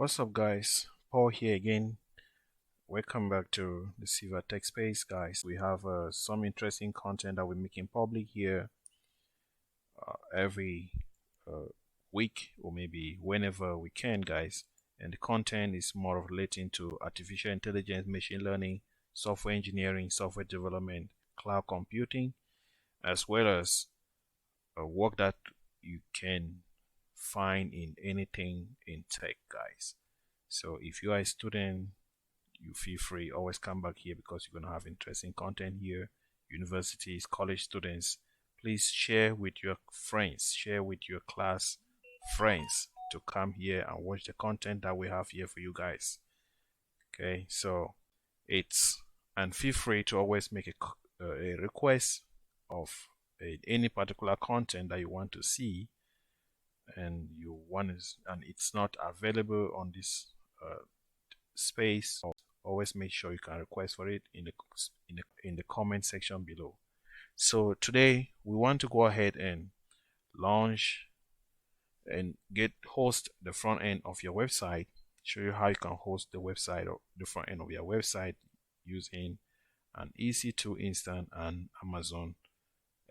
What's up, guys? Paul here again. Welcome back to the Silver Tech Space, guys. We have some interesting content that we're making public here every week or maybe whenever we can, guys. And the content is more of relating to artificial intelligence, machine learning, software engineering, software development, cloud computing, as well as work that you can find in anything in tech, guys. So if you are a student, you feel free, always come back here because you're going to have interesting content here. Universities, college students, please share with your friends, share with your class friends to come here and watch the content that we have here for you guys. Okay, so and feel free to always make a request of any particular content that you want to see, and it's not available on this space. Always make sure you can request for it in the comment section below. So today we want to go ahead and launch and host the front end of your website. Show you how you can host the website or the front end of your website using an EC2 instance and Amazon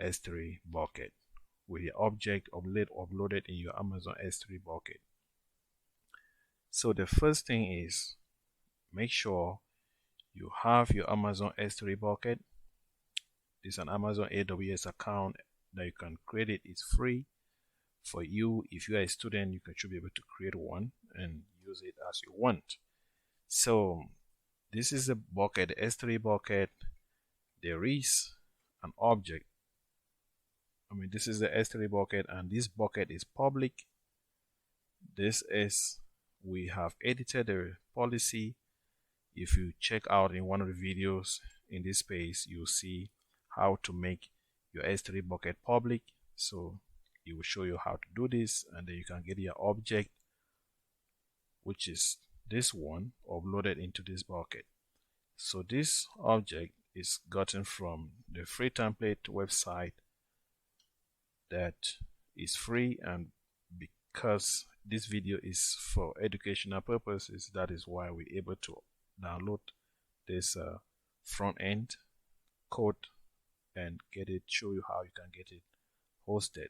S3 bucket with the object uploaded in your Amazon S3 bucket. So the first thing is, make sure you have your Amazon S3 bucket. This is an Amazon AWS account that you can create. It's free for you. If you are a student, you should be able to create one and use it as you want. So this is the bucket, the S3 bucket. There is an object. This is the S3 bucket, and this bucket is public. We have edited the policy. If you check out in one of the videos in this space, you'll see how to make your S3 bucket public. So it will show you how to do this, and then you can get your object, which is this one, uploaded into this bucket. So this object is gotten from the free template website that is free, and because this video is for educational purposes, that is why we're able to download this front end code and show you how you can get it hosted.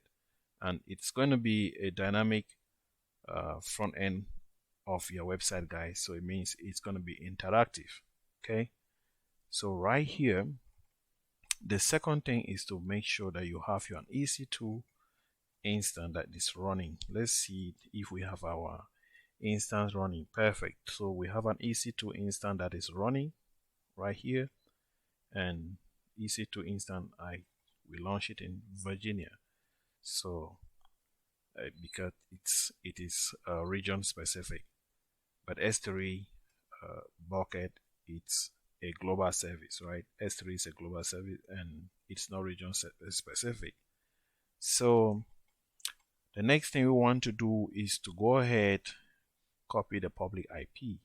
And it's going to be a dynamic front end of your website, guys. So it means it's going to be interactive. Okay, so right here, the second thing is to make sure that you have your EC2 instance that is running. Let's see if we have our instance running. Perfect. So we have an EC2 instance that is running right here, and EC2 instance, we launch it in Virginia. So because it is region specific, but S3 bucket, it's a global service, right? S3 is a global service and it's not region specific. So the next thing we want to do is to go ahead, copy the public IP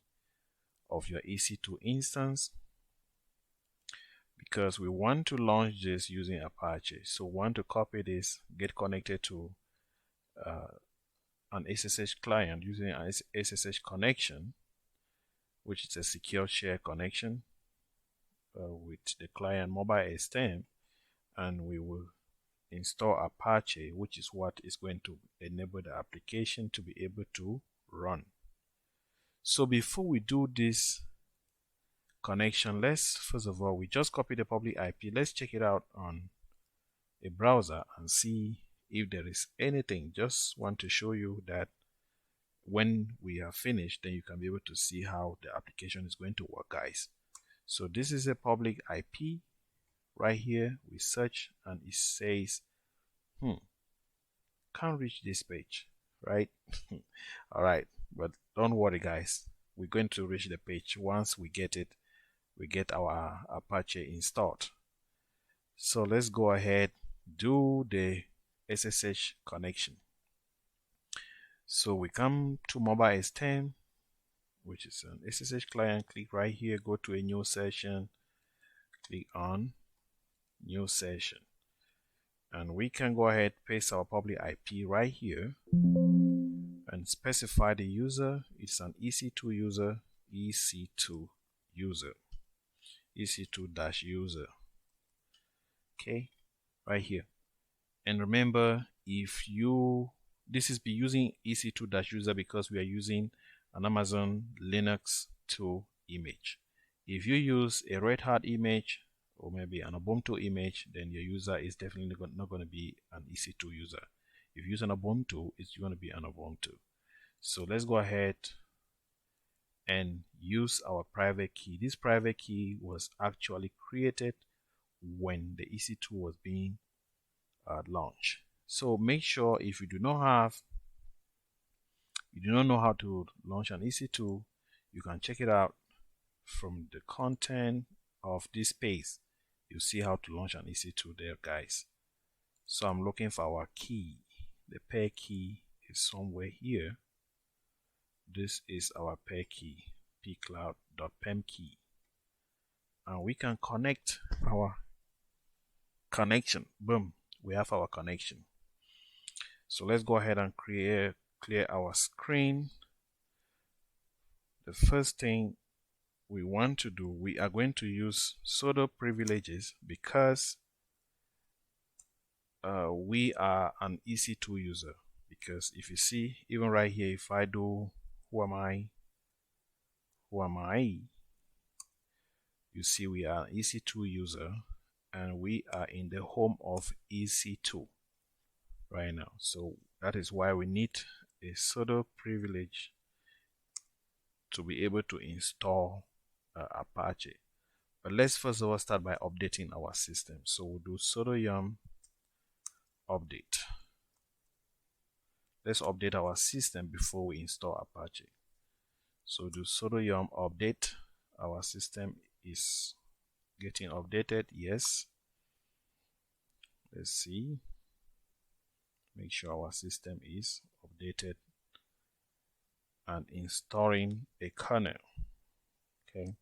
of your EC2 instance, because we want to launch this using Apache. So we want to copy this, get connected to an SSH client using an SSH connection, which is a secure share connection with the client mobile extend, and we will install Apache, which is what is going to enable the application to be able to run. So before we do this connection, first of all, we just copy the public IP. Let's check it out on a browser and see if there is anything. Just want to show you that when we are finished, then you can be able to see how the application is going to work, guys. So this is a public IP right here. We search and it says can't reach this page, right? All right, but don't worry, guys, we're going to reach the page. Once we get it, we get our Apache installed. So let's go ahead, do the SSH connection. So we come to mobile extend, which is an SSH client. Click right here, go to a new session, click on new session, and we can go ahead, paste our public IP right here and and specify the user. It's an EC2 user, EC2 user, EC2-user. Okay, right here. And remember, if you this is be using EC2-user because we are using an Amazon Linux 2 image. If you use a Red Hat image or maybe an Ubuntu image, then your user is definitely not going to be an EC2 user. If you use an Ubuntu, it's going to be an Ubuntu. So let's go ahead and use our private key. This private key was actually created when the EC2 was being launched. So make sure if you do not know how to launch an EC2, you can check it out from the content of this page. You see how to launch an EC2 there, guys. So I'm looking for our key. The pair key is somewhere here. This is our pair key, pcloud.pem key, and we can connect our connection. Boom, we have our connection. So let's go ahead and clear our screen. The first thing we want to do, we are going to use sudo privileges because we are an EC2 user. Because if you see, even right here, if I do who am I, you see we are an EC2 user and we are in the home of EC2 right now. So that is why we need a sudo privilege to be able to install Apache. But let's first of all start by updating our system. So we'll do sudo yum update. Let's update our system before we install Apache. So do sudo yum update. Our system is getting updated. Yes. Let's see. Make sure our system is updated and installing a kernel. Okay,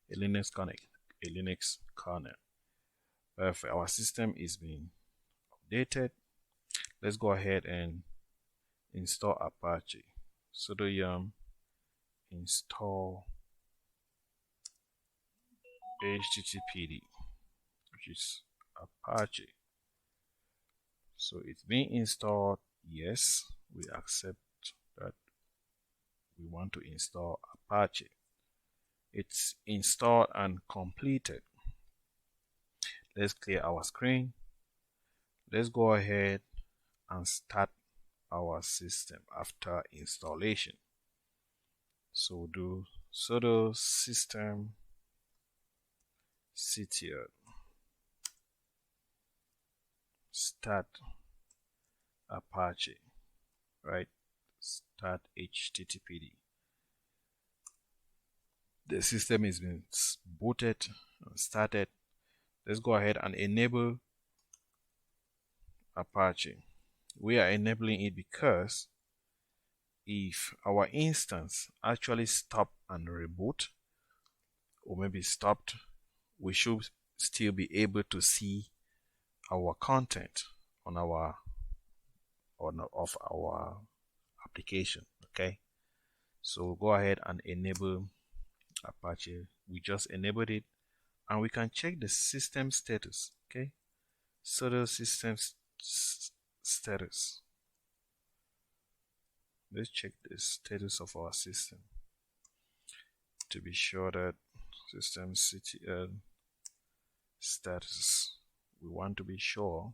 a Linux kernel. Perfect. Our system is being updated. Let's go ahead and install Apache. Sudo yum install httpd, which is Apache. So it's being installed. Yes, we accept that we want to install Apache. It's installed and completed. Let's clear our screen. Let's go ahead and start our system after installation. So do sudo system ctl start Apache, right? Start httpd. The system is being booted and started. Let's go ahead and enable Apache. We are enabling it because if our instance actually stop and reboot, or maybe stopped, we should still be able to see our content on our of our application. Okay, so go ahead and enable Apache. We just enabled it, and we can check the system status. Okay, sudo system status. Let's check the status of our system to be sure that system ctl status. We want to be sure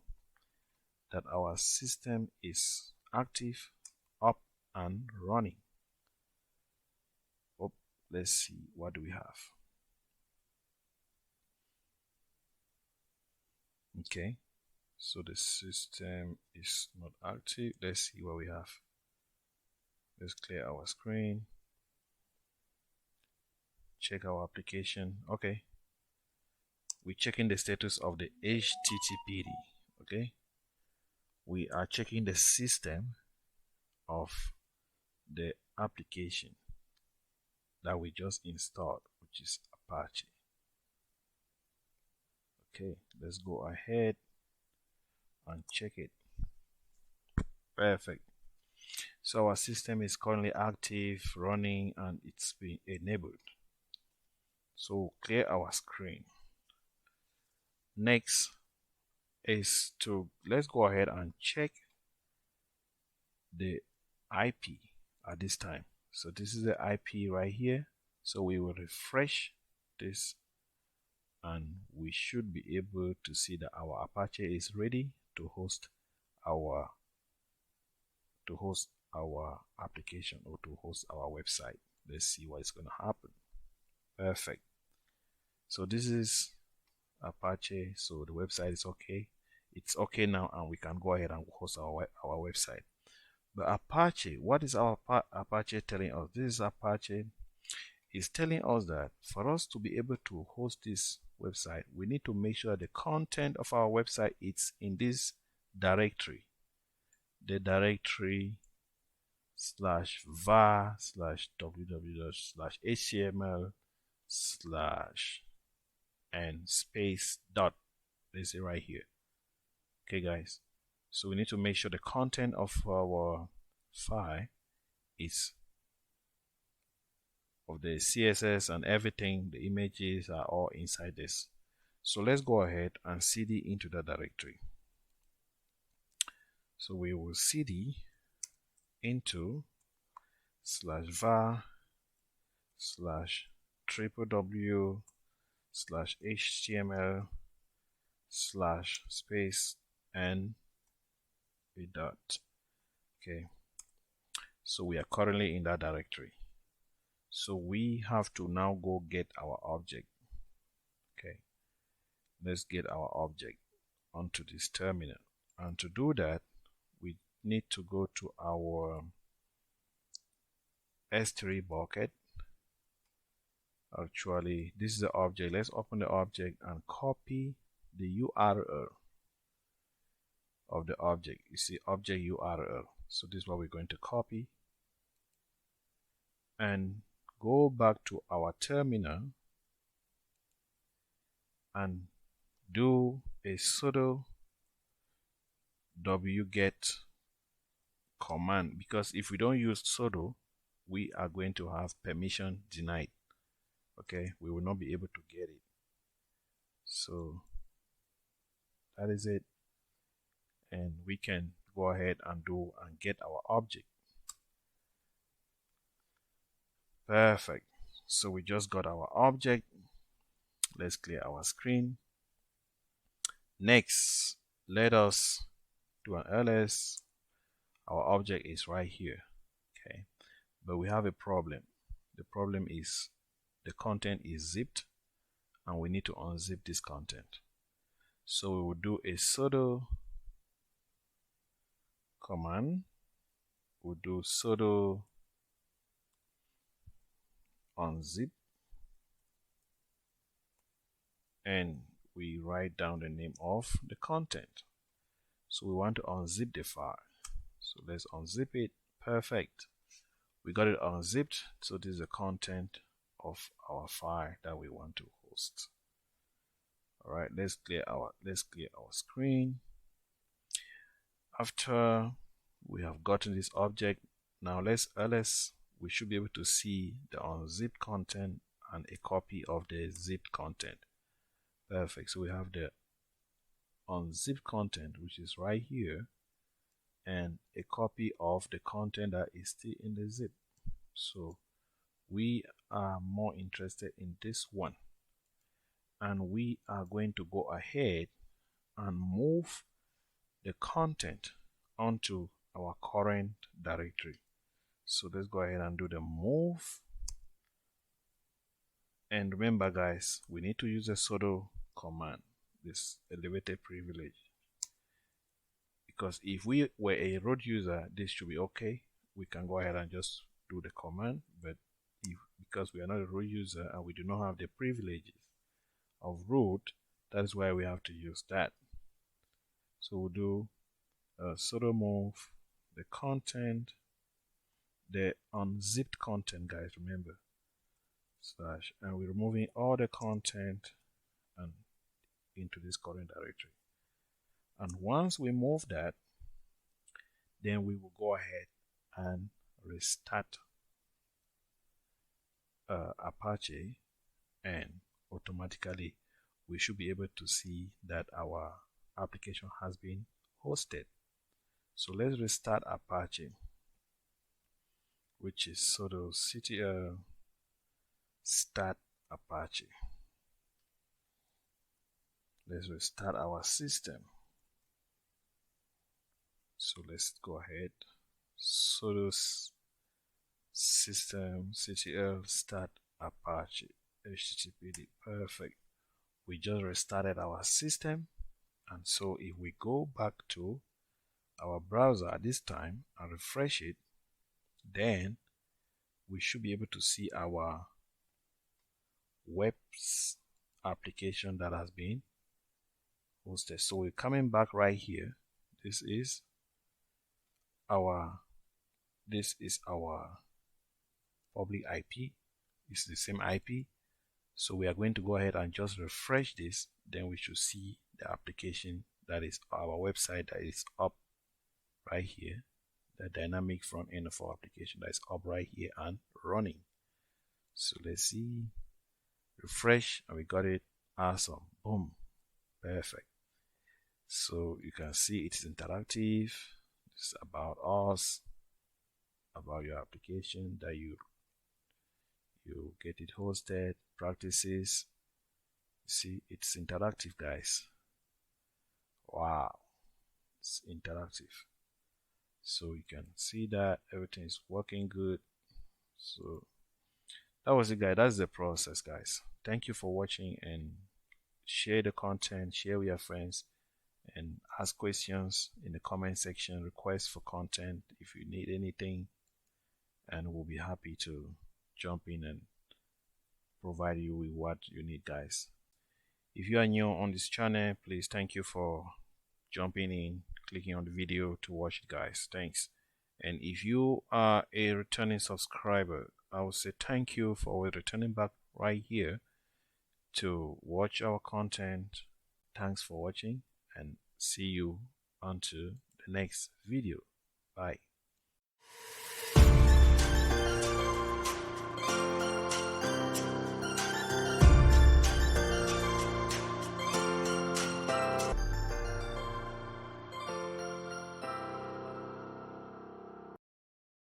that our system is active, up and running. Oh, let's see, what do we have? Okay, so the system is not active. Let's see what we have. Let's clear our screen. Check our application. Okay, we're checking the status of the httpd. Okay, we are checking the system of the application that we just installed, which is Apache. Okay, let's go ahead and check it. Perfect. So our system is currently active, running, and it's been enabled. So clear our screen. Next is let's go ahead and check the IP at this time. So this is the IP right here. So we will refresh this and we should be able to see that our Apache is ready to host our application or to host our website. Let's see what's going to happen. Perfect. So this is Apache. So the website is okay. It's okay now, and we can go ahead and host our website. But Apache, what is our Apache telling us? This is Apache is telling us that for us to be able to host this website, we need to make sure the content of our website is in this directory. The directory /var/www/html/ and space dot. Let's say right here. Okay, guys. So we need to make sure the content of our file is of the CSS and everything, the images are all inside this. So let's go ahead and cd into the directory. So we will cd into /var/www/html/space and a dot. Okay, so we are currently in that directory. So we have to now go get our object. Okay, let's get our object onto this terminal, and to do that we need to go to our S3 bucket. Actually, this is the object. Let's open the object and copy the URL of the object. You see object URL. So this is what we're going to copy and go back to our terminal and do a sudo wget command, because if we don't use sudo, we are going to have permission denied. Okay, we will not be able to get it. So that is it, and we can go ahead and get our object. Perfect. So we just got our object. Let's clear our screen. Next, let us do an ls. Our object is right here. Okay, but we have a problem. The problem is the content is zipped and we need to unzip this content. So we will do a sudo command. We'll do sudo unzip and we write down the name of the content. So we want to unzip the file. So let's unzip it. Perfect. We got it unzipped. So this is the content of our file that we want to host. All right, let's clear our screen. After we have gotten this object, now let's ls. We should be able to see the unzipped content and a copy of the zipped content. Perfect. So we have the unzipped content, which is right here, and a copy of the content that is still in the zip. So we are more interested in this one, and we are going to go ahead and move the content onto our current directory. So let's go ahead and do the move. And remember guys, we need to use a sudo command, this elevated privilege, because if we were a root user, this should be okay. We can go ahead and just do the command, but because we are not a root user and we do not have the privileges of root, that is why we have to use that. So we'll do sudo move the content, the unzipped content, guys, remember, slash, and we're removing all the content and into this current directory. And once we move that, then we will go ahead and restart Apache, and automatically we should be able to see that our application has been hosted. So let's restart Apache, which is sudo ctl start Apache. Let's restart our system. So let's go ahead, sudo system ctl start Apache httpd. Perfect. We just restarted our system, and so if we go back to our browser at this time and refresh it, then we should be able to see our web's application that has been hosted. So we're coming back right here. This is our public IP. It's the same IP. So we are going to go ahead and just refresh this. Then we should see the application, that is our website, that is up right here. The dynamic front end of our application that is up right here and running. So let's see. Refresh, and we got it. Awesome. Boom. Perfect. So you can see it's interactive. It's about us, about your application, that you get it hosted, practices. See, it's interactive, guys. Wow, it's interactive. So you can see that everything is working good. So that was it, guys. That's the process, guys. Thank you for watching, and share the content, share with your friends, and ask questions in the comment section. Request for content if you need anything, and we'll be happy to jump in and provide you with what you need, guys. If you are new on this channel, please, thank you for jumping in, clicking on the video to watch it, guys. Thanks. And if you are a returning subscriber, I would say thank you for returning back right here to watch our content. Thanks for watching, and see you onto the next video. Bye.